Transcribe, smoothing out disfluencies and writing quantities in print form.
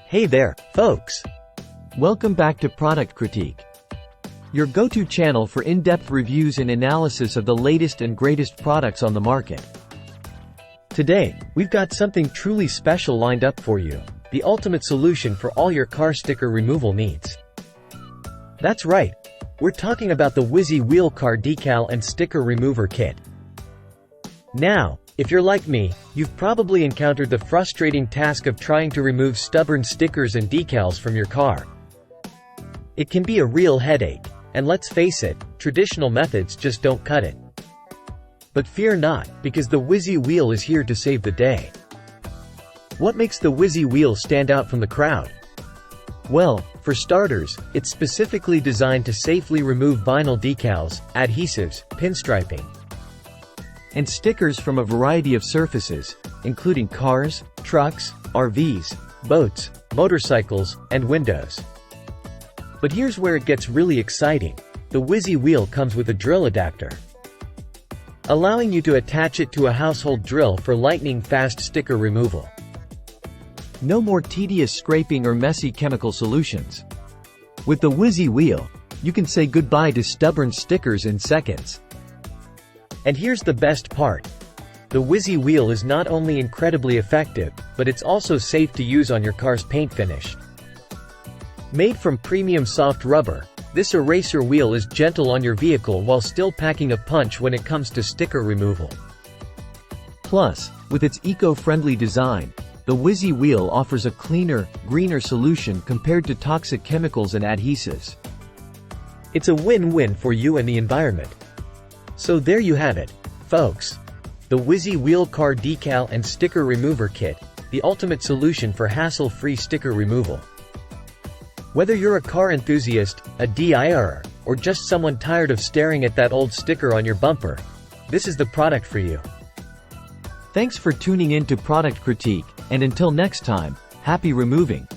Hey there, folks! Welcome back to Product Critique, your go-to channel for in-depth reviews and analysis of the latest and greatest products on the market. Today, we've got something truly special lined up for you, the ultimate solution for all your car sticker removal needs. That's right, we're talking about the Whizzy Wheel Car Decal and Sticker Remover Kit. Now, if you're like me, you've probably encountered the frustrating task of trying to remove stubborn stickers and decals from your car. It can be a real headache, and let's face it, traditional methods just don't cut it. But fear not, because the Whizzy Wheel is here to save the day. What makes the Whizzy Wheel stand out from the crowd? Well, for starters, it's specifically designed to safely remove vinyl decals, adhesives, pinstriping, and stickers from a variety of surfaces, including cars, trucks, RVs, boats, motorcycles, and windows. But here's where it gets really exciting. The Whizzy Wheel comes with a drill adapter, allowing you to attach it to a household drill for lightning-fast sticker removal. No more tedious scraping or messy chemical solutions. With the Whizzy Wheel, you can say goodbye to stubborn stickers in seconds. And here's the best part. The Whizzy Wheel is not only incredibly effective, but it's also safe to use on your car's paint finish. Made from premium soft rubber, this eraser wheel is gentle on your vehicle while still packing a punch when it comes to sticker removal. Plus, with its eco-friendly design, the Whizzy Wheel offers a cleaner, greener solution compared to toxic chemicals and adhesives. It's a win-win for you and the environment. So there you have it, folks. The Whizzy Wheel Car Decal and Sticker Remover Kit, the ultimate solution for hassle-free sticker removal. Whether you're a car enthusiast, a DIYer, or just someone tired of staring at that old sticker on your bumper, this is the product for you. Thanks for tuning in to Product Critique, and until next time, happy removing!